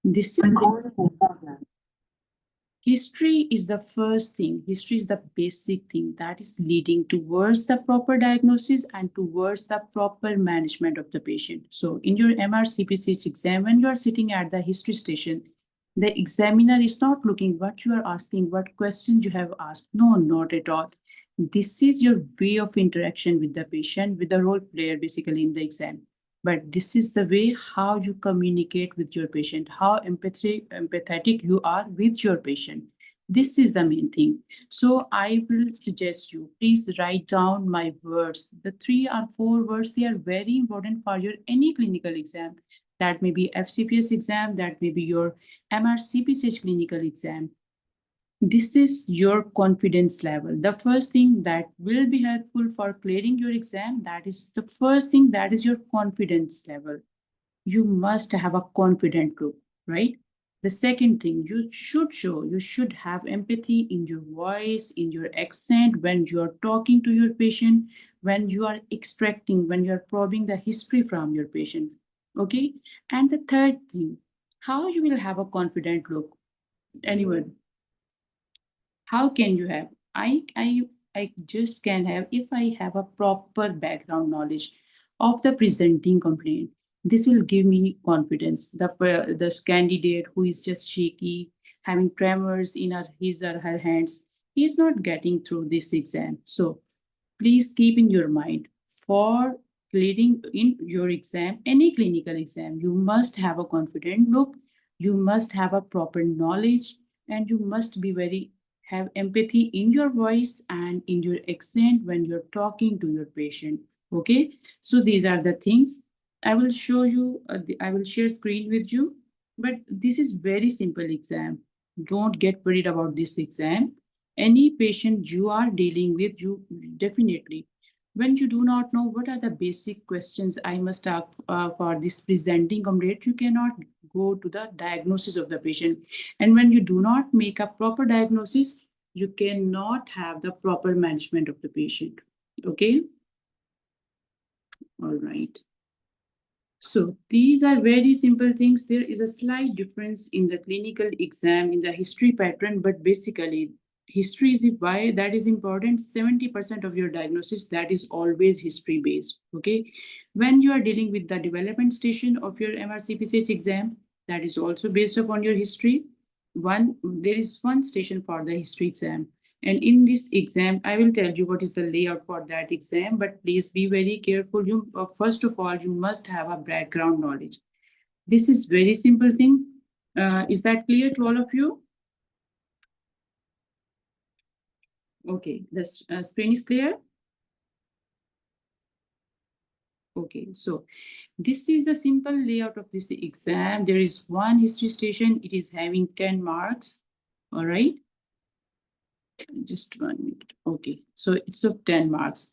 This is history is the first thing. History is the basic thing that is leading towards the proper diagnosis and towards the proper management of the patient. So in your MRCPCH exam, when you are sitting at the history station, the examiner is not looking what you are asking, what questions you have asked. No, not at all. This is your way of interaction with the patient, with the role player basically in the exam. But this is the way how you communicate with your patient, how empathetic you are with your patient. This is the main thing. So I will suggest you, please write down my words. The 3 or 4 words, they are very important for your any clinical exam. That may be FCPS exam, that may be your MRCPCH clinical exam. This is your confidence level. The first thing that will be helpful for clearing your exam, that is the first thing, that is your confidence level. You must have a confident look, right? The second thing you should show, you should have empathy in your voice, in your accent, when you are talking to your patient, when you are extracting, when you are probing the history from your patient. Okay. And the third thing, how you will have a confident look? Anyone? How can you have? I just can have if I have a proper background knowledge of the presenting complaint. This will give me confidence. The candidate who is just shaky, having tremors in his or her hands, he is not getting through this exam. So please keep in your mind, for clearing in your exam, any clinical exam, you must have a confident look, you must have a proper knowledge, and you must be very have empathy in your voice and in your accent when you're talking to your patient. Okay, so these are the things I will show you. I will share screen with you, but this is very simple exam. Don't get worried about this exam. Any patient you are dealing with, you definitely, when you do not know what are the basic questions I must ask for this presenting complaint, you cannot go to the diagnosis of the patient. And when you do not make a proper diagnosis, you cannot have the proper management of the patient. Okay. All right. So these are very simple things. There is a slight difference in the clinical exam in the history pattern, but basically history is why that is important. 70% of your diagnosis, that is always history based. Okay. When you are dealing with the development station of your MRCPCH exam, that is also based upon your history. There is one station for the history exam. And in this exam, I will tell you what is the layout for that exam, but please be very careful. You first of all, you must have a background knowledge. This is very simple thing. Is that clear to all of you? Okay, the screen is clear. Okay, so this is the simple layout of this exam. There is one history station. It is having 10 marks. All right. Just 1 minute. Okay, so it's of 10 marks.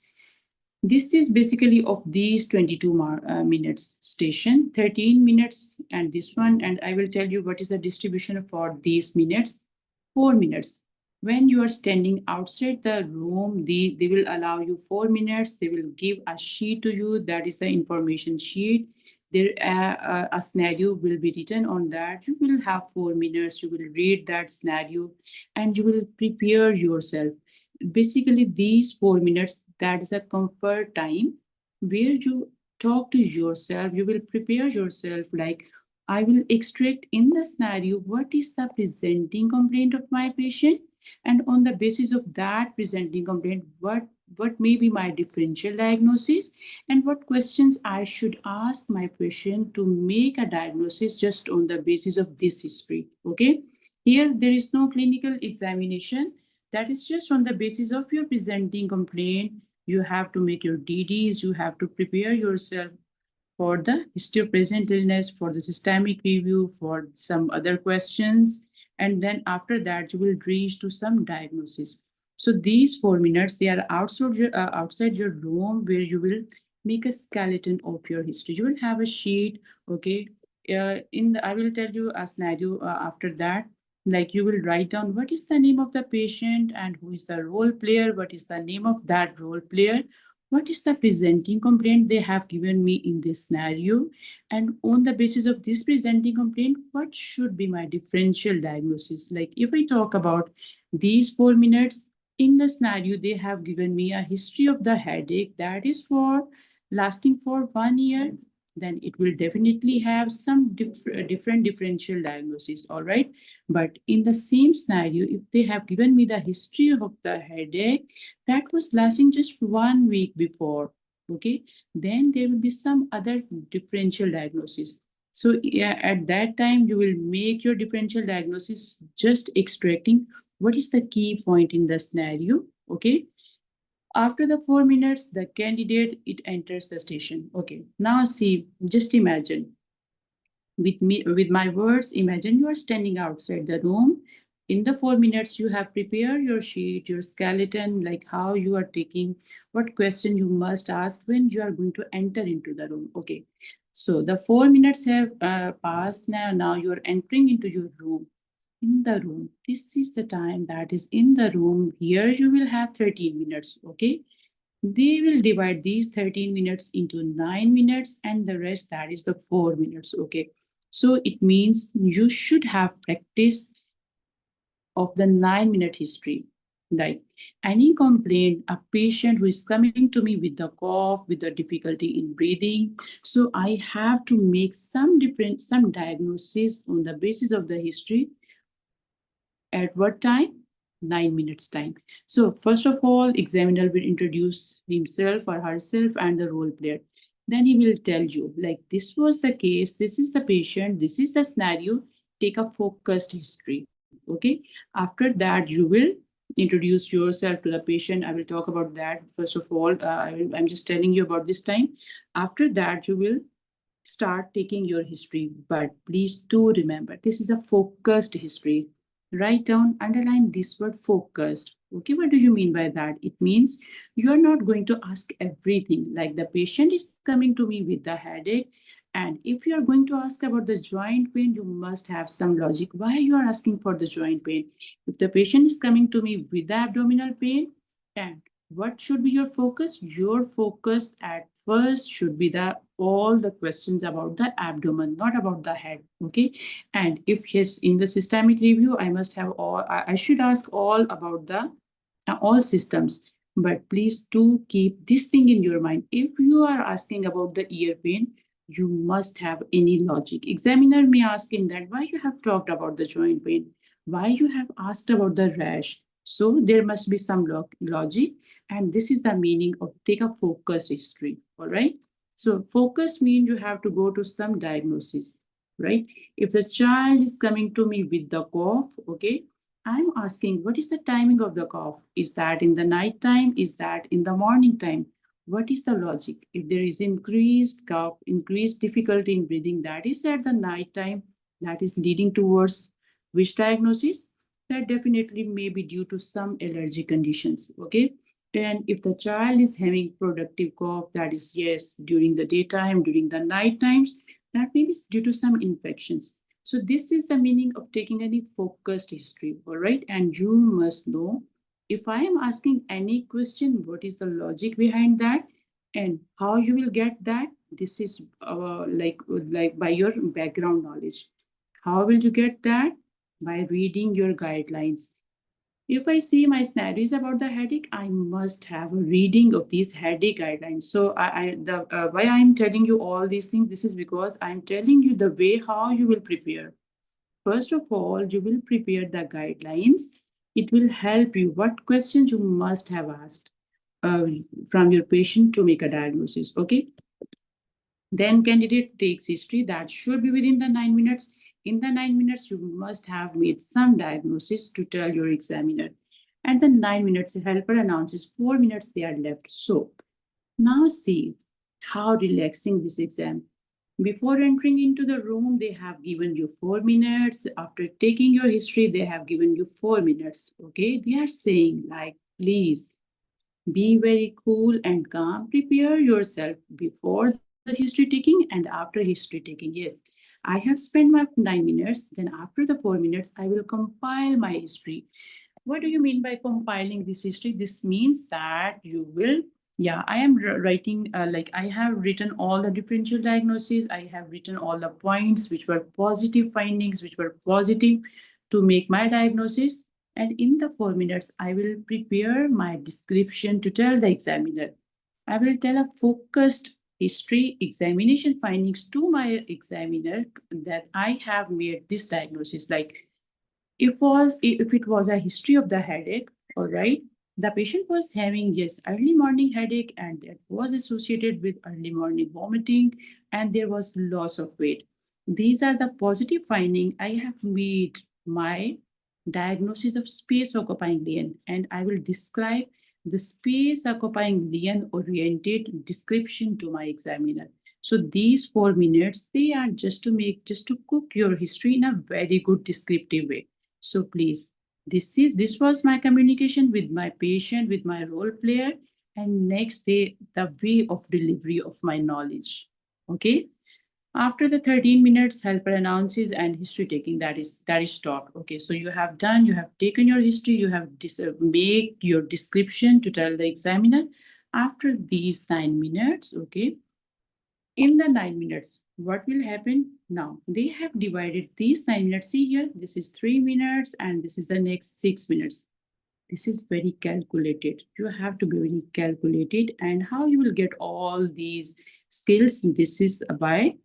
This is basically of these 22 minutes station, 13 minutes and this one. And I will tell you what is the distribution for these minutes. 4 minutes. When you are standing outside the room, they will allow you 4 minutes. They will give a sheet to you. That is the information sheet. There a scenario will be written on that. You will have 4 minutes. You will read that scenario and you will prepare yourself. Basically, these 4 minutes, that is a comfort time where you talk to yourself. You will prepare yourself like, I will extract in the scenario what is the presenting complaint of my patient, and on the basis of that presenting complaint, what may be my differential diagnosis and what questions I should ask my patient to make a diagnosis just on the basis of this history. Okay, here there is no clinical examination. That is just on the basis of your presenting complaint. You have to make your DDs, you have to prepare yourself for the history of present illness, for the systemic review, for some other questions. And then after that, you will reach to some diagnosis. So these 4 minutes, they are outside your room where you will make a skeleton of your history. You will have a sheet, okay? I will tell you a scenario after that. Like you will write down what is the name of the patient and who is the role player, what is the name of that role player, what is the presenting complaint they have given me in this scenario, and on the basis of this presenting complaint, what should be my differential diagnosis. Like if I talk about these 4 minutes, in the scenario they have given me a history of the headache that is for lasting for 1 year, then it will definitely have some different differential diagnosis, all right. But in the same scenario, if they have given me the history of the headache that was lasting just 1 week before, okay, then there will be some other differential diagnosis. So yeah, at that time you will make your differential diagnosis just extracting what is the key point in the scenario, okay. After the 4 minutes the candidate it enters the station, okay. Now see, just imagine with me, with my words, imagine you are standing outside the room. In the 4 minutes you have prepared your sheet, your skeleton, like how you are taking, what question you must ask when you are going to enter into the room, okay. So the 4 minutes have passed. Now you are entering into your room. In the room, this is the time that is in the room. Here you will have 13 minutes, okay. They will divide these 13 minutes into 9 minutes and the rest that is the 4 minutes. Okay. So it means you should have practice of the 9 minute history. Like any complaint, a patient who is coming to me with the cough, with the difficulty in breathing. So I have to make some diagnosis on the basis of the history. At what time? 9 minutes time. So first of all, examiner will introduce himself or herself and the role player. Then he will tell you, like, this was the case, this is the patient, this is the scenario. Take a focused history. Okay. After that, you will introduce yourself to the patient. I will talk about that. First of all, I'm just telling you about this time. After that, you will start taking your history. But please do remember, this is a focused history. Write down, underline this word focused. Okay, what do you mean by that? It means you are not going to ask everything. Like the patient is coming to me with the headache. And if you are going to ask about the joint pain, you must have some logic. Why you are asking for the joint pain? If the patient is coming to me with the abdominal pain, and what should be your focus? Your focus at first should be the all the questions about the abdomen, not about the head. Okay. And if yes, in the systemic review, I must have all, I should ask all about the all systems. But please do keep this thing in your mind. If you are asking about the ear pain, you must have any logic. Examiner may ask in that why you have talked about the joint pain, why you have asked about the rash. So there must be some logic, and this is the meaning of take a focused history. All right. So focused means you have to go to some diagnosis, right? If the child is coming to me with the cough, okay, I'm asking what is the timing of the cough? Is that in the night time? Is that in the morning time? What is the logic? If there is increased cough, increased difficulty in breathing, that is at the night time, that is leading towards which diagnosis? That definitely may be due to some allergy conditions. Okay. And if the child is having productive cough, that is yes, during the daytime, during the night times, that may be due to some infections. So this is the meaning of taking any focused history, all right? And you must know, if I am asking any question, what is the logic behind that and how you will get that? This is like by your background knowledge. How will you get that? By reading your guidelines. If I see my scenarios about the headache, I must have a reading of these headache guidelines. So why I'm telling you all these things, this is because I'm telling you the way how you will prepare. First of all, you will prepare the guidelines. It will help you what questions you must have asked uh, from your patient to make a diagnosis. Okay. Then candidate takes history that should be within the 9 minutes. In the 9 minutes, you must have made some diagnosis to tell your examiner. At the 9 minutes, the helper announces 4 minutes they are left. So now see how relaxing this exam. Before entering into the room, they have given you 4 minutes. After taking your history, they have given you 4 minutes. Okay, they are saying like, please be very cool and calm. Prepare yourself before the history taking and after history taking. Yes, I have spent my 9 minutes. Then after the 4 minutes, I will compile my history. What do you mean by compiling this history? This means that you will Yeah, I am writing, like I have written all the differential diagnoses. I have written all the points which were positive findings, which were positive to make my diagnosis. And in the 4 minutes, I will prepare my description to tell the examiner. I will tell a focused history examination findings to my examiner that I have made this diagnosis. Like if it was a history of the headache, all right, the patient was having yes early morning headache and that was associated with early morning vomiting and there was loss of weight. These are the positive finding. I have made my diagnosis of space occupying lesion and I will describe the space occupying lesion oriented description to my examiner. So these 4 minutes, they are just to cook your history in a very good descriptive way. So please, this was my communication with my patient, with my role player, and next day the way of delivery of my knowledge. Okay. After the 13 minutes, helper announces and history taking that is stopped. Okay, so you have done, you have taken your history, you have make your description to tell the examiner. After these 9 minutes, okay, in the 9 minutes, what will happen now? They have divided these 9 minutes. See here, this is 3 minutes and this is the next 6 minutes. This is very calculated. You have to be very calculated. And how you will get all these skills? This is by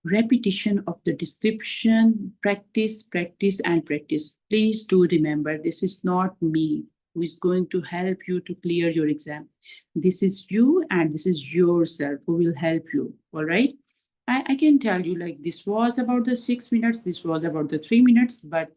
repetition of the description, practice, practice, and practice. Please do remember this is not me who is going to help you to clear your exam. This is you and this is yourself who will help you. All right. I can tell you like this was about the 6 minutes, this was about the 3 minutes, but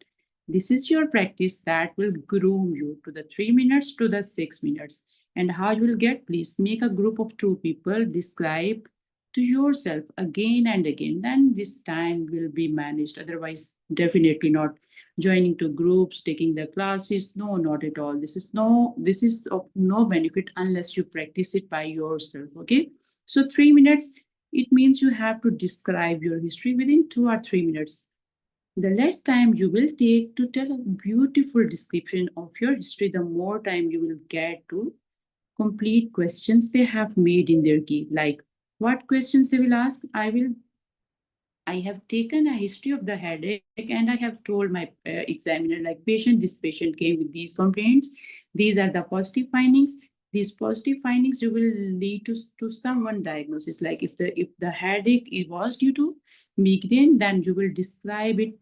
this is your practice that will groom you to the 3 minutes to the 6 minutes. And how you will get, please make a group of two people, describe to yourself again and again, then this time will be managed. Otherwise, definitely not joining to groups, taking the classes. No, not at all. This is of no benefit unless you practice it by yourself. Okay. So 3 minutes, it means you have to describe your history within 2 or 3 minutes. The less time you will take to tell a beautiful description of your history, the more time you will get to complete questions they have made in their key. Like what questions they will ask, I have taken a history of the headache and I have told my examiner, like patient, this patient came with these complaints. These are the positive findings. These positive findings you will lead to someone diagnosis. Like if the headache it was due to migraine, then you will describe it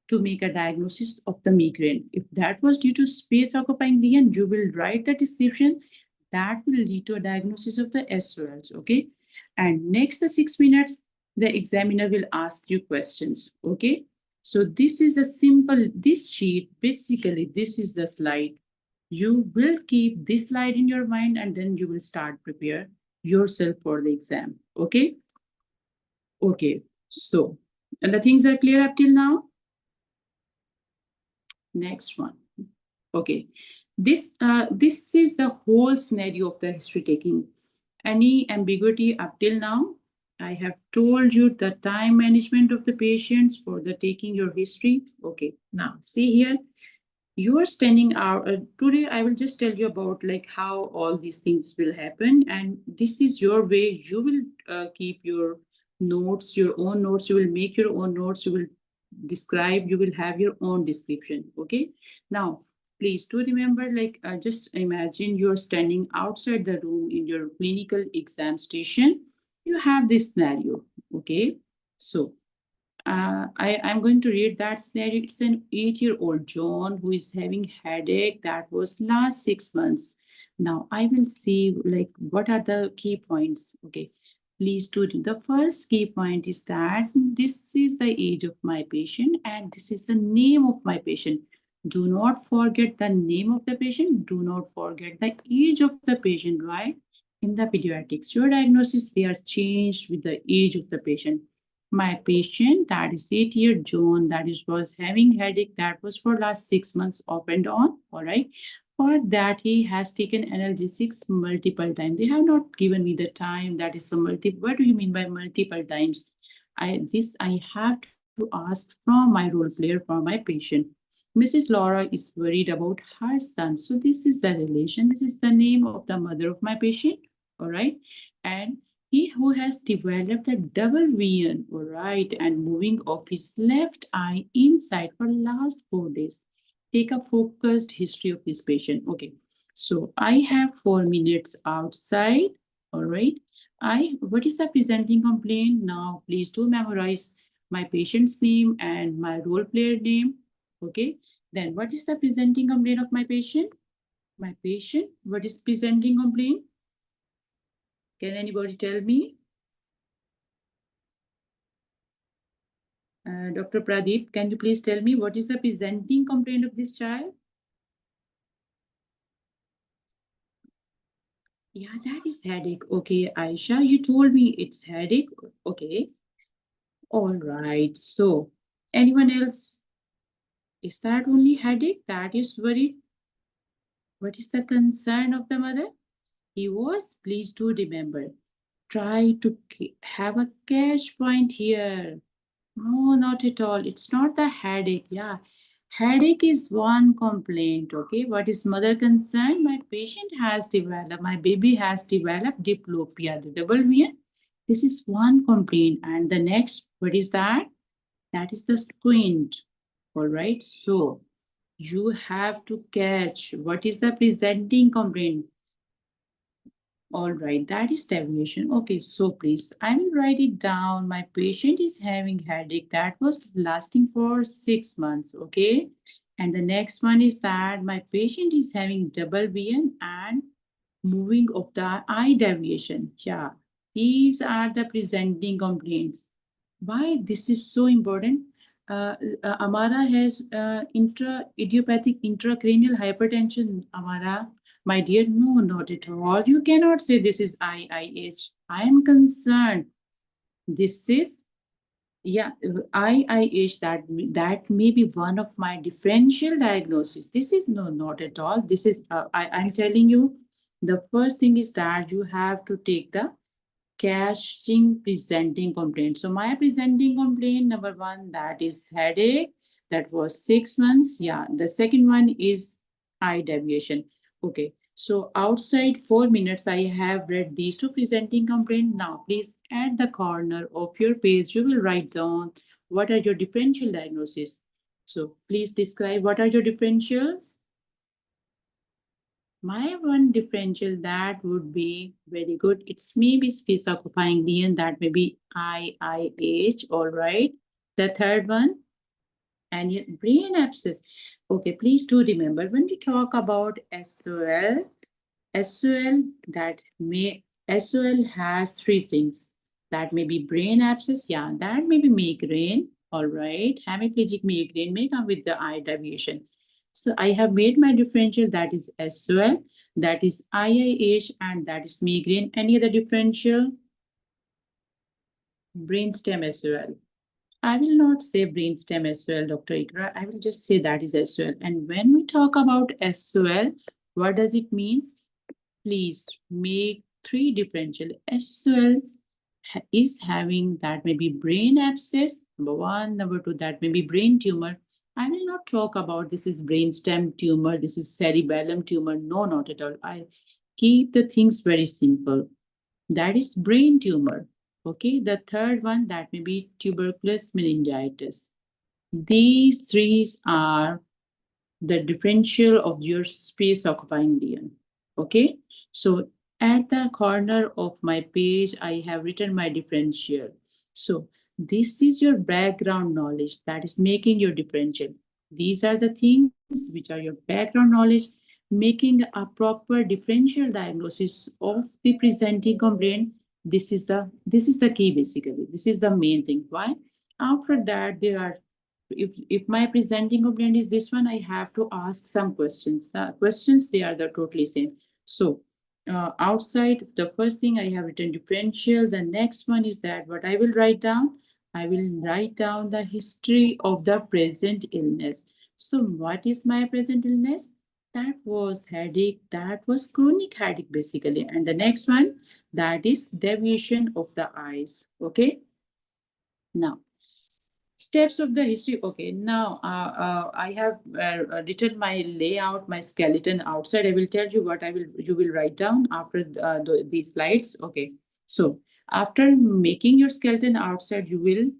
to make a diagnosis of the migraine. If that was due to space occupying lesion, you will write the description that will lead to a diagnosis of the SOLs. Okay. And next the 6 minutes, the examiner will ask you questions. Okay. So this is the simple, this sheet, basically, this is the slide. You will keep this slide in your mind and then you will start prepare yourself for the exam. Okay. Okay. So, and the things are clear up till now. Next one. Okay. This is the whole scenario of the history taking. Any ambiguity up till now? I have told you the time management of the patients for the taking your history. Okay, now see here, you are standing out. Today, I will just tell you about like how all these things will happen, and this is your way. You will keep your notes, your own notes. You will make your own notes. You will describe. You will have your own description. Okay. Now, please do remember, like just imagine you're standing outside the room in your clinical exam station. You have this scenario. Okay. So I'm going to read that scenario. It's an 8-year-old John who is having headache that was last 6 months. Now I will see like what are the key points. Okay, please do. The first key point is that this is the age of my patient and this is the name of my patient. Do not forget the name of the patient. Do not forget the age of the patient. Right? In the pediatrics, your diagnosis they are changed with the age of the patient. My patient that is 8-year John that is was having headache that was for last 6 months off and on. All right. For that he has taken analgesics multiple times. They have not given me the time that is the multiple. What do you mean by multiple times? I have to ask from my role player for my patient. Mrs. Laura is worried about her son. So this is the relation. This is the name of the mother of my patient. all right? And he who has developed a double vision, all right, and moving of his left eye inside for last 4 days. Take a focused history of this patient. Okay, so I have 4 minutes outside, all right? What is the presenting complaint? Now, please do memorize my patient's name and my role player name, okay? Then what is the presenting complaint of my patient? My patient, what is presenting complaint? Can anybody tell me? Dr. Pradeep, can you please tell me what is the presenting complaint of this child? Yeah, that is headache. Okay, Aisha, you told me it's headache. Okay, all right. So, anyone else? Is that only headache that is worried? What is the concern of the mother? He was, please do remember, try to have a cash point here. No, not at all. It's not the headache. Yeah. Headache is one complaint. Okay. What is mother concerned? My patient has developed, my baby has developed diplopia, the double vision. This is one complaint. And the next, what is that? That is the squint. All right. So you have to catch what is the presenting complaint. All right, that is deviation. Okay, so please, I will write it down. My patient is having headache that was lasting for 6 months. Okay, and the next one is that my patient is having double vision and moving of the eye deviation. Yeah, these are the presenting complaints. Why this is so important? Amara has idiopathic intracranial hypertension. Amara, my dear, no, not at all. You cannot say this is IIH. I am concerned. This is, yeah, IIH, that may be one of my differential diagnosis. This is no, not at all. This is, I'm telling you, the first thing is that you have to take the caching presenting complaint. So my presenting complaint number one, that is headache. That was 6 months. Yeah. The second one is eye deviation. Okay. So outside 4 minutes, I have read these two presenting complaint. Now, please at the corner of your page, you will write down what are your differential diagnoses. So please describe what are your differentials. My one differential that would be very good. It's maybe space occupying lesion, that may be IIH, all right. The third one, and brain abscess. Okay, please do remember when we talk about SOL, SOL has three things. That may be brain abscess, yeah, that may be migraine, all right. Hemiplegic migraine may come with the eye deviation. So I have made my differential, that is SOL, that is IIH, and that is migraine. Any other differential? Brainstem SOL. I will not say brainstem SOL, Dr. Ikra. I will just say that is SOL. And when we talk about SOL, what does it mean? Please make three differential. SOL is having that may be brain abscess, number one. Number two, that may be brain tumor. I will not talk about this is brainstem tumor, this is cerebellum tumor. No, not at all. I keep the things very simple. That is brain tumor. Okay, the third one, that may be tuberculous meningitis. These three are the differential of your space occupying lesion. Okay, so at the corner of my page, I have written my differential. So this is your background knowledge that is making your differential. These are the things which are your background knowledge, making a proper differential diagnosis of the presenting complaint. This is the key basically. This is the main thing. Why? After that, there are, if my presenting complaint is this one, I have to ask some questions. The questions, they are the totally same. So outside, the first thing I have written differential. The next one is that what I will write down. I will write down the history of the present illness. So what is my present illness? That was headache. That was chronic headache basically. And the next one, that is deviation of the eyes. Okay. Now, Steps of the history. Okay, now I have written my layout, my skeleton outside. I will tell you what you will write down after these slides. Okay, so after making your skeleton outside, you will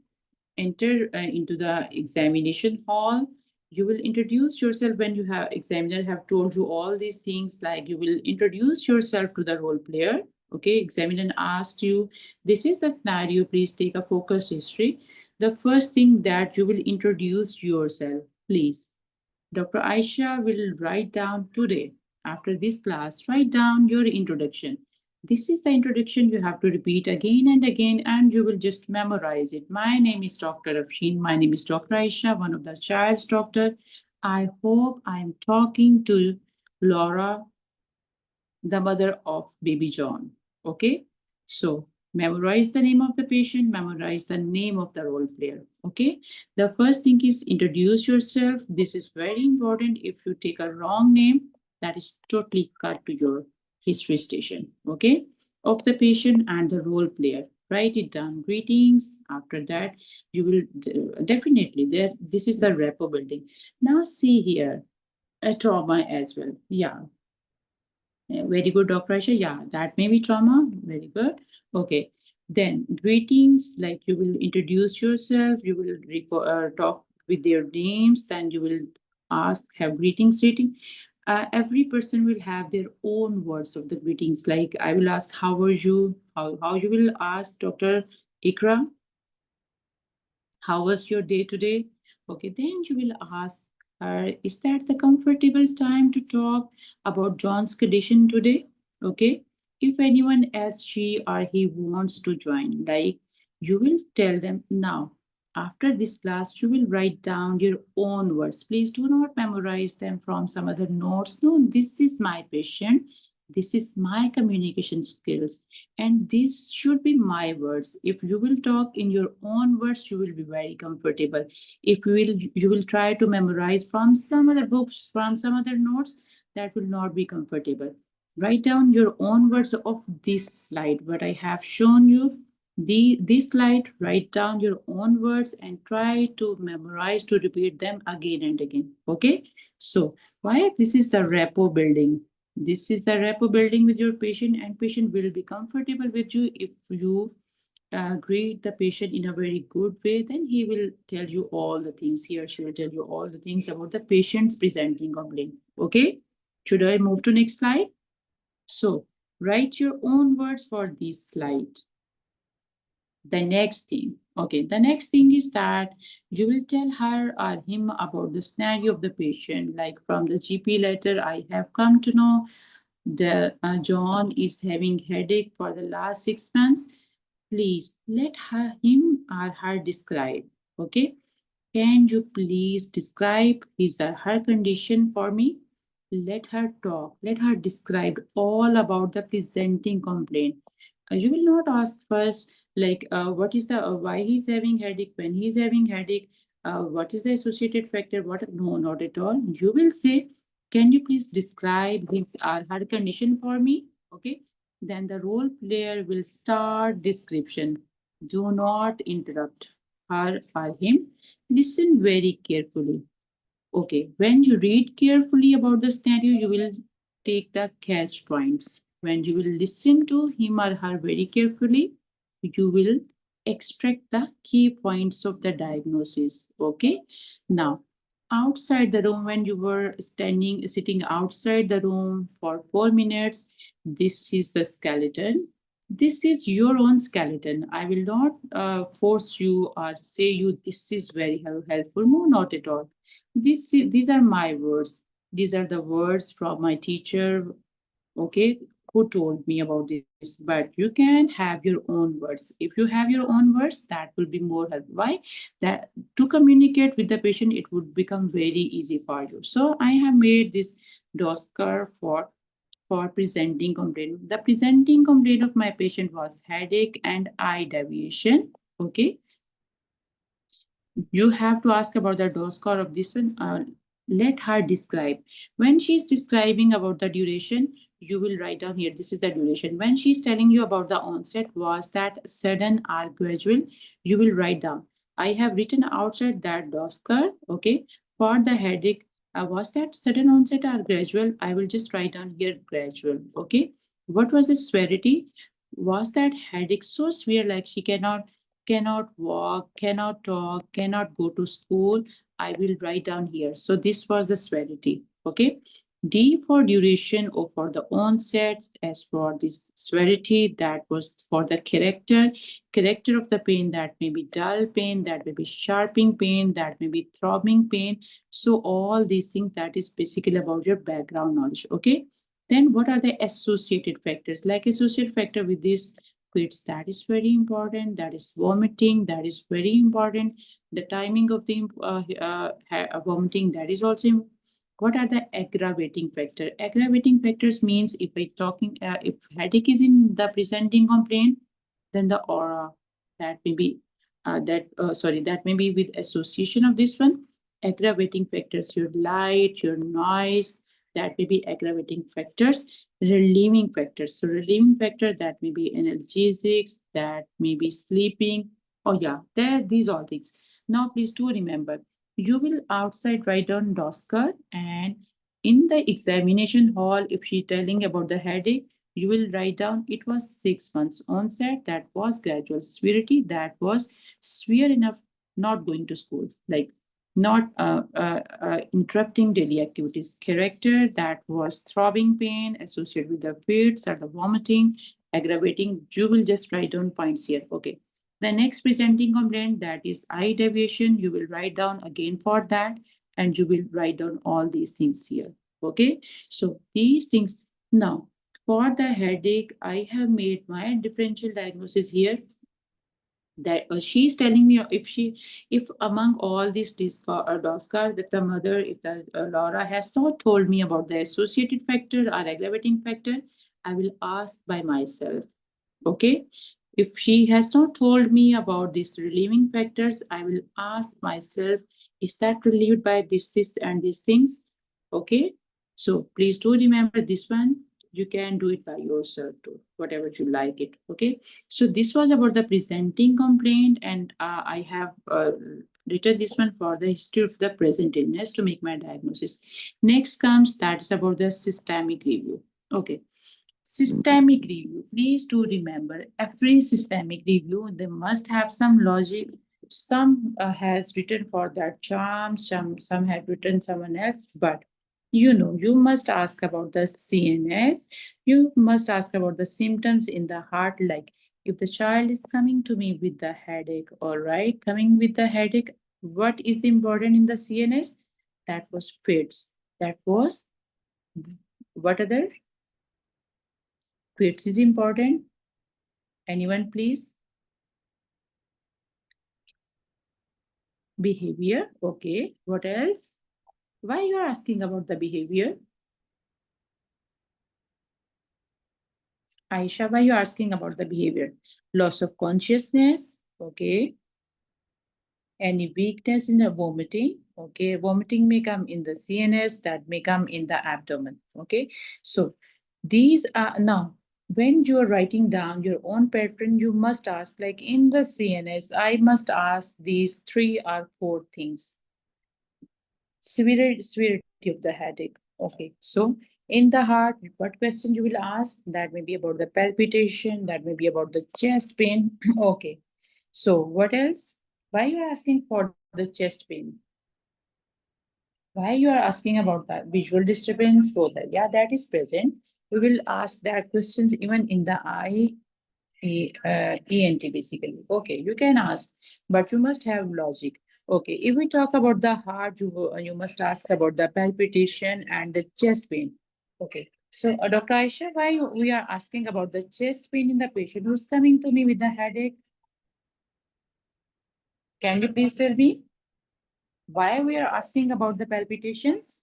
enter into the examination hall. You will introduce yourself when you have examiner have told you all these things, like you will introduce yourself to the role player. Okay, examiner asked you, this is the scenario, please take a focused history. The first thing that you will introduce yourself, please. Dr. Aisha will write down today, after this class, write down your introduction. This is the introduction you have to repeat again and again, and you will just memorize it. My name is Dr. Afshin. My name is Dr. Aisha, one of the child's doctor. I hope I'm talking to Laura, the mother of baby John. Okay, so memorize the name of the patient, memorize the name of the role player. Okay, the first thing is introduce yourself. This is very important. If you take a wrong name, that is totally cut to your history station. Okay, of the patient and the role player. Write it down. Greetings. After that, you will definitely there. This is the repo building. Now see here a trauma as well. Yeah, very good, Dr. Aisha. Yeah, that may be trauma. Very good. Okay. Then greetings, like you will introduce yourself, you will talk with their names, then you will ask, have greetings rating. Every person will have their own words of the greetings. Like I will ask, how are you? How you will ask Dr. Ikra, how was your day today? Okay, then you will ask her, is that the comfortable time to talk about John's condition today? Okay, if anyone else, she or he wants to join, like you will tell them now. After this class, you will write down your own words. Please do not memorize them from some other notes. No, this is my patient. This is my communication skills, and these should be my words. If you will talk in your own words, you will be very comfortable. If you will try to memorize from some other books, from some other notes, that will not be comfortable. Write down your own words of this slide, what I have shown you. This slide, write down your own words and try to memorize, to repeat them again and again. Okay, so why this is the repo building. This is the rapport building with your patient, and patient will be comfortable with you. If you greet the patient in a very good way, then he will tell you all the things. He or she will tell you all the things about the patient's presenting complaint. Okay, should I move to next slide? So write your own words for this slide. The next thing, okay, the next thing is that you will tell her or him about the scenario of the patient. Like from the GP letter, I have come to know the John is having headache for the last 6 months. Please let him or her describe. Okay, can you please describe his or her condition for me? Let her talk. Let her describe all about the presenting complaint. You will not ask first, like, what is the why he's having headache, when he's having headache, what is the associated factor? What? No, not at all. You will say, can you please describe his or her condition for me? Okay. Then the role player will start description. Do not interrupt her or him. Listen very carefully. Okay, when you read carefully about the scenario, you will take the catch points. When you will listen to him or her very carefully, you will extract the key points of the diagnosis. Okay, now outside the room, when you were sitting outside the room for 4 minutes, this is the skeleton. This is your own skeleton. I will not force you or say you this is very helpful. No, not at all. These are my words. These are the words from my teacher, okay, who told me about this. But you can have your own words. If you have your own words, that will be more helpful. Why? That to communicate with the patient, it would become very easy for you. So I have made this DOS curve for presenting complaint. The presenting complaint of my patient was headache and eye deviation. Okay, you have to ask about the dose score of this one. Let her describe. When she's describing about the duration, you will write down here, this is the duration. When she's telling you about the onset, was that sudden or gradual, you will write down. I have written outside that dosker, okay, for the headache. Was that sudden onset or gradual? I will just write down here gradual, okay. What was the severity? Was that headache so severe like she cannot walk, cannot talk, cannot go to school? I will write down here. So this was the severity, okay. D for duration or for the onset. As for this severity, that was for the character of the pain. That may be dull pain, that may be sharping pain, that may be throbbing pain. So all these things, that is basically about your background knowledge, okay. Then what are the associated factors? Like associated factor with this fits, that is very important. That is vomiting, that is very important. The timing of the vomiting, that is also important. What are the aggravating factor? Aggravating factors means if I talking if headache is in the presenting complaint, then the aura, that may be that may be with association of this one. Aggravating factors, your light, your noise, that may be aggravating factors. Relieving factors, so relieving factor, that may be analgesics, that may be sleeping. Oh yeah, there, these all things. Now please do remember, you will outside write down dosker, and in the examination hall, if she telling about the headache, you will write down it was 6 months onset, that was gradual severity, that was severe enough not going to school, like not interrupting daily activities. Character, that was throbbing pain associated with the fits or the vomiting. Aggravating, you will just write down points here, okay. The next presenting complaint, that is eye deviation, you will write down again for that, and you will write down all these things here, okay. So these things. Now for the headache, I have made my differential diagnosis here, that she's telling me if among all these Oscar, that the mother, if the Laura has not told me about the associated factor or aggravating factor, I will ask by myself, okay. If she has not told me about these relieving factors, I will ask myself, is that relieved by this and these things, okay. So please do remember this one. You can do it by yourself too, whatever you like it, okay. So this was about the presenting complaint, and I have written this one for the history of the present illness to make my diagnosis. Next comes, that's about the systemic review, okay. Systemic review. Please do remember, every systemic review, they must have some logic. Some has written for that charm, some have written someone else, but you must ask about the CNS. You must ask about the symptoms in the heart. Like if the child is coming to me with the headache, all right, coming with the headache, what is important in the CNS? That was fits. That was what other? Fits is important. Anyone, please? Behavior. Okay. What else? Why you are asking about the behavior? Aisha, why you are asking about the behavior? Loss of consciousness. Okay. Any weakness in the vomiting. Okay. Vomiting may come in the CNS, that may come in the abdomen. Okay. So these are now, when you are writing down your own pattern, you must ask, like in the CNS, I must ask these 3 or 4 things. Severity of the headache. Okay, so in the heart, what question you will ask? That may be about the palpitation, that may be about the chest pain. Okay, so what else? Why you are asking for the chest pain? Why you are asking about that? Visual disturbance, both. Yeah, that is present. We will ask that questions even in the ENT basically. Okay, you can ask, but you must have logic. Okay, if we talk about the heart, you must ask about the palpitation and the chest pain. Okay, so Dr. Aisha, we are asking about the chest pain in the patient who's coming to me with the headache? Can you please tell me why we are asking about the palpitations?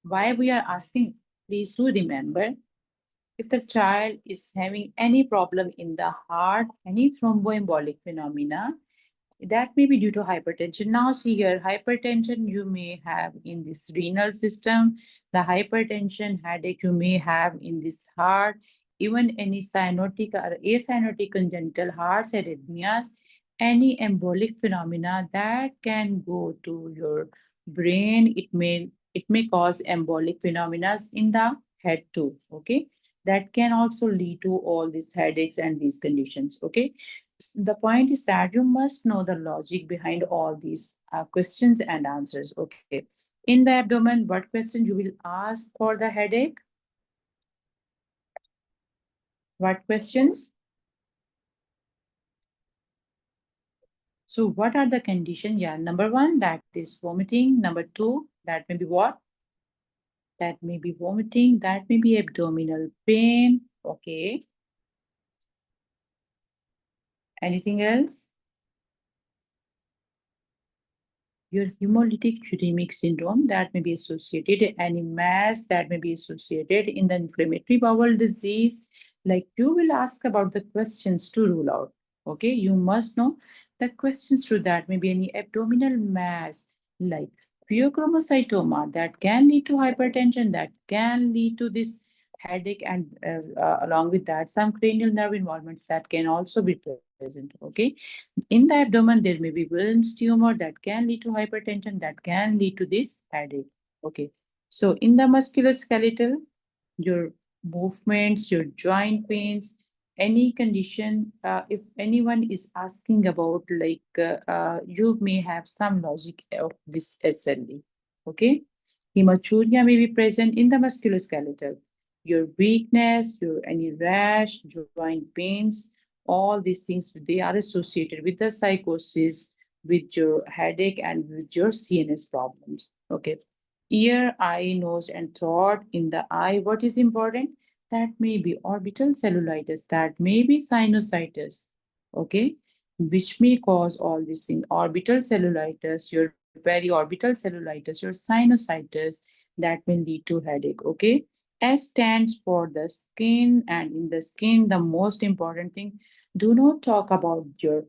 Why we are asking? Please do remember, if the child is having any problem in the heart, any thromboembolic phenomena, that may be due to hypertension. Now see here, hypertension you may have in this renal system, the hypertension headache you may have in this heart, even any cyanotic or acyanotic congenital heart arrhythmias, any embolic phenomena that can go to your brain. It may cause embolic phenomena in the head too. Okay, that can also lead to all these headaches and these conditions. Okay, the point is that you must know the logic behind all these questions and answers. Okay, in the abdomen, what question you will ask for the headache? What questions? So what are the conditions? Yeah, number one, that is vomiting. Number two, that may be what? That may be vomiting. That may be abdominal pain. Okay. Anything else? Your hemolytic uremic syndrome, that may be associated, any mass that may be associated in the inflammatory bowel disease. Like you will ask about the questions to rule out. Okay, you must know the questions to that. Maybe any abdominal mass like pheochromocytoma that can lead to hypertension, that can lead to this headache, and along with that, some cranial nerve involvements that can also be present. Okay, in the abdomen, there may be Wilms tumor that can lead to hypertension, that can lead to this headache. Okay. So in the musculoskeletal, your movements, your joint pains, any condition, if anyone is asking about, like, you may have some logic of this SLE. Okay. Hematuria may be present in the musculoskeletal. Your weakness, your any rash, joint pains, all these things, they are associated with the psychosis, with your headache, and with your CNS problems. Okay. Ear, eye, nose, and throat. In the eye, what is important? That may be orbital cellulitis, that may be sinusitis. Okay, which may cause all these things: orbital cellulitis, your periorbital cellulitis, your sinusitis, that will lead to headache. Okay, S stands for the skin, and in the skin, the most important thing, do not talk about your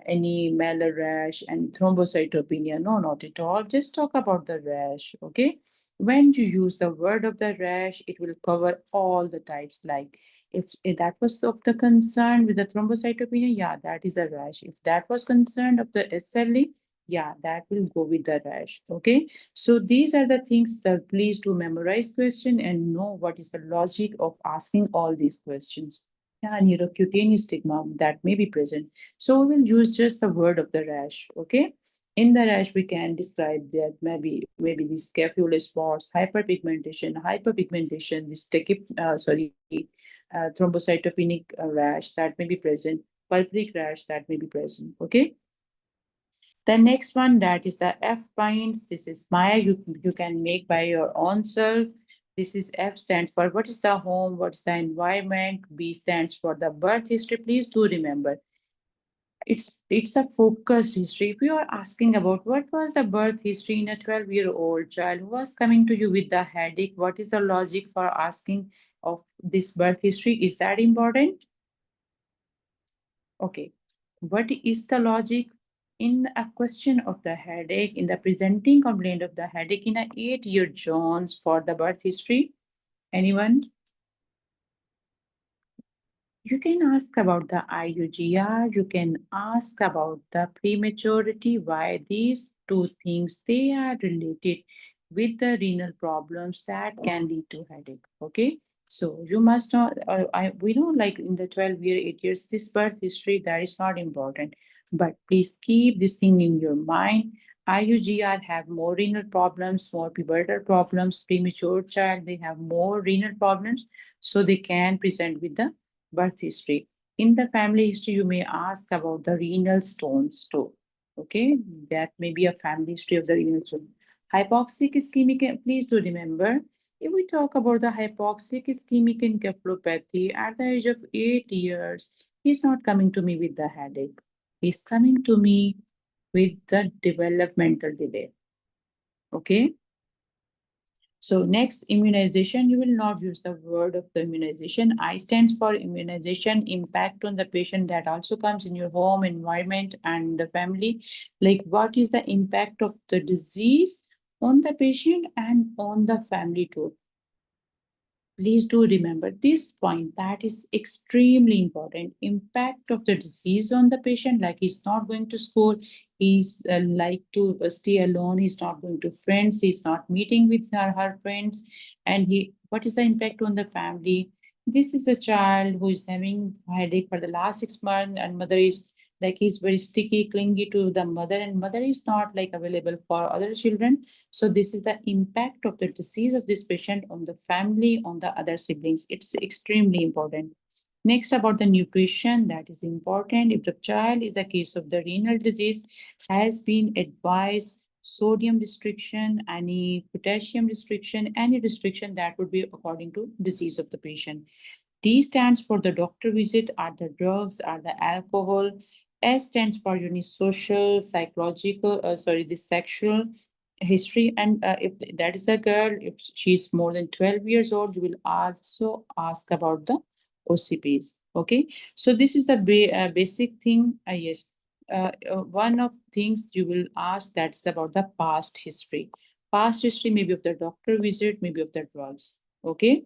any malar rash and thrombocytopenia. No, not at all. Just talk about the rash. Okay. When you use the word of the rash, it will cover all the types. Like if that was of the concern with the thrombocytopenia, yeah, that is a rash. If that was concerned of the SLE, yeah, that will go with the rash. Okay. So these are the things that please do memorize question and know what is the logic of asking all these questions. Yeah, neurocutaneous stigma that may be present. So we will use just the word of the rash. Okay. In the rash, we can describe that maybe these scapula spots, hyperpigmentation, this thrombocytopenic rash that may be present, pulperic rash that may be present. Okay. The next one, that is the F binds. This is Maya. You can make by your own self. This is F stands for what is the home, what is the environment. B stands for the birth history. Please do remember, it's a focused history. If you are asking about what was the birth history in a 12-year-old child who was coming to you with the headache, what is the logic for asking of this birth history? Is that important? Okay. What is the logic in a question of the headache, in the presenting complaint of the headache in a 8-year Jones for the birth history? Anyone? You can ask about the IUGR, you can ask about the prematurity, why these two things, they are related with the renal problems that can lead to headache. Okay, so you must not, we know, like in the 12-year, 8 years, this birth history, that is not important, but please keep this thing in your mind. IUGR have more renal problems, more pubertal problems, premature child, they have more renal problems, so they can present with the birth history. In the family history, you may ask about the renal stones too. Okay, that may be a family history of the renal stone. Hypoxic ischemic, please do remember, if we talk about the hypoxic ischemic encephalopathy at the age of 8 years, he's not coming to me with the headache. He's coming to me with the developmental delay. Okay. So next, immunization, you will not use the word of the immunization. I stands for immunization, impact on the patient, that also comes in your home environment and the family. Like what is the impact of the disease on the patient and on the family too. Please do remember this point, that is extremely important. Impact of the disease on the patient, like he's not going to school, he's like to stay alone, he's not going to friends, he's not meeting with her friends, and he, what is the impact on the family? This is a child who is having headache for the last 6 months, and mother is like, he's very sticky, clingy to the mother, and mother is not like available for other children. So this is the impact of the disease of this patient on the family, on the other siblings. It's extremely important. Next, about the nutrition, that is important. If the child is a case of the renal disease, has been advised sodium restriction, any potassium restriction, any restriction that would be according to disease of the patient. D stands for the doctor visit, are the drugs, are the alcohol. S stands for your social, psychological, the sexual history. And if that is a girl, if she's more than 12 years old, you will also ask about the OCPs. Okay. So this is the basic thing. Yes. One of things you will ask, that's about the past history. Past history, maybe of the doctor visit, maybe of the drugs. Okay.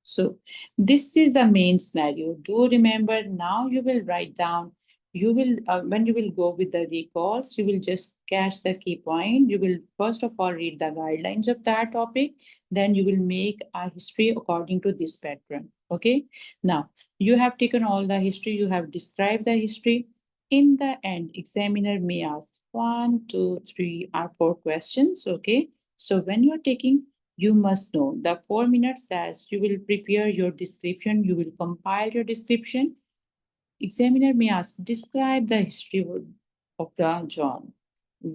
So this is the main scenario. Do remember, now you will write down, you will, when you will go with the recalls, you will just catch the key point. You will first of all read the guidelines of that topic. Then you will make a history according to this pattern. Okay. Now you have taken all the history, you have described the history. In the end, examiner may ask one, two, three, or four questions. Okay. So when you are taking, you must know the 4 minutes that you will prepare your description, you will compile your description. Examiner may ask, describe the history of the John.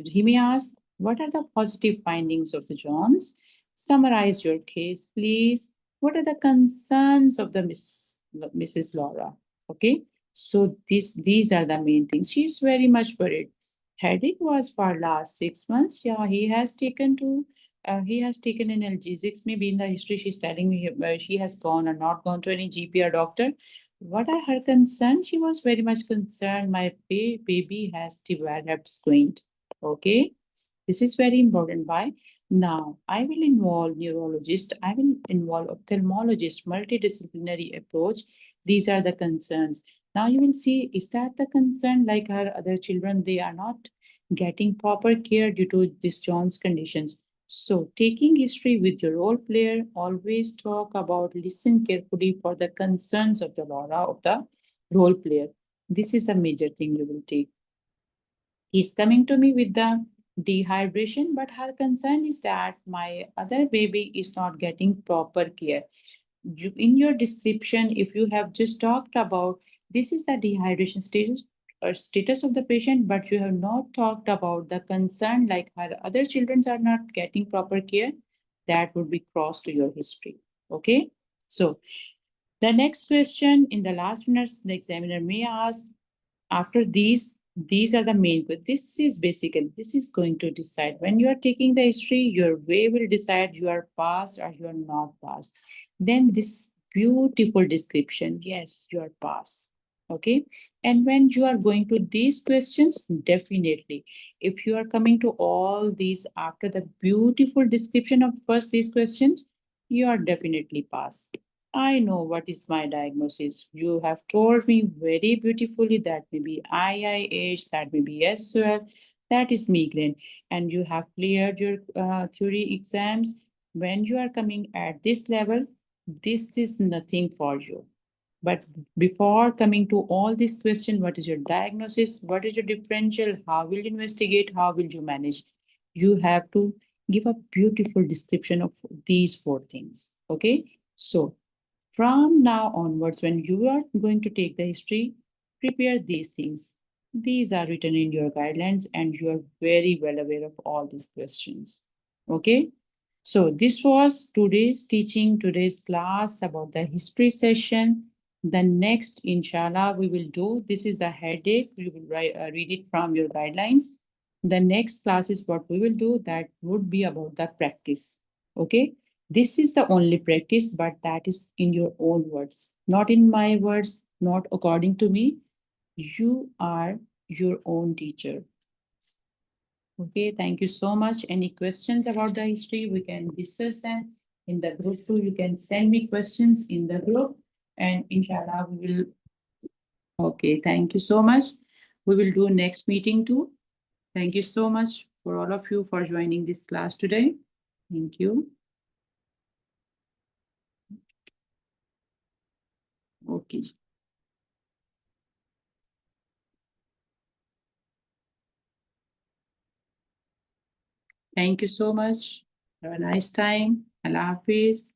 He may ask, what are the positive findings of the Johns? Summarize your case, please. What are the concerns of the Mrs. Laura? Okay, so these are the main things. She's very much worried. Headache was for last 6 months. Yeah, he has taken analgesics. Maybe in the history she's telling me she has gone or not gone to any GP or doctor. What are her concerns? She was very much concerned. My baby has developed squint. Okay, this is very important. Why? Now, I will involve neurologist, I will involve ophthalmologist, multidisciplinary approach. These are the concerns. Now you will see, is that the concern like her other children, they are not getting proper care due to this John's conditions. So taking history with your role player, always talk about, listen carefully for the concerns of the Laura of the role player. This is a major thing you will take. He's coming to me with the dehydration, but her concern is that my other baby is not getting proper care. In your description, if you have just talked about this is the dehydration status or status of the patient, but you have not talked about the concern like her other children are not getting proper care, that would be crossed to your history. Okay. So the next question in the last minutes, the examiner may ask, after these are the main this is basically, this is going to decide when you are taking the history, your way will decide you are passed or you are not passed. Then this beautiful description, yes, you are passed. Okay. And when you are going to these questions, definitely, if you are coming to all these after the beautiful description of first these questions, you are definitely passed. I know what is my diagnosis. You have told me very beautifully that may be IIH, that may be SOL, that is migraine, and you have cleared your theory exams. When you are coming at this level, this is nothing for you. But before coming to all these questions, what is your diagnosis? What is your differential? How will you investigate? How will you manage? You have to give a beautiful description of these four things. Okay. So from now onwards, when you are going to take the history, prepare these things. These are written in your guidelines and you are very well aware of all these questions. Okay. So this was today's teaching, today's class about the history session. The next, inshallah, we will do, this is the headache. We will read it from your guidelines. The next class is what we will do. That would be about the practice. Okay. This is the only practice, but that is in your own words, not in my words, not according to me. You are your own teacher. Okay, thank you so much. Any questions about the history? We can discuss them. in the group too. You can send me questions in the group, and inshallah we will. Okay, thank you so much. We will do next meeting too. Thank you so much for all of you for joining this class today. Thank you. Okay. Thank you so much. Have a nice time. Allah Hafiz.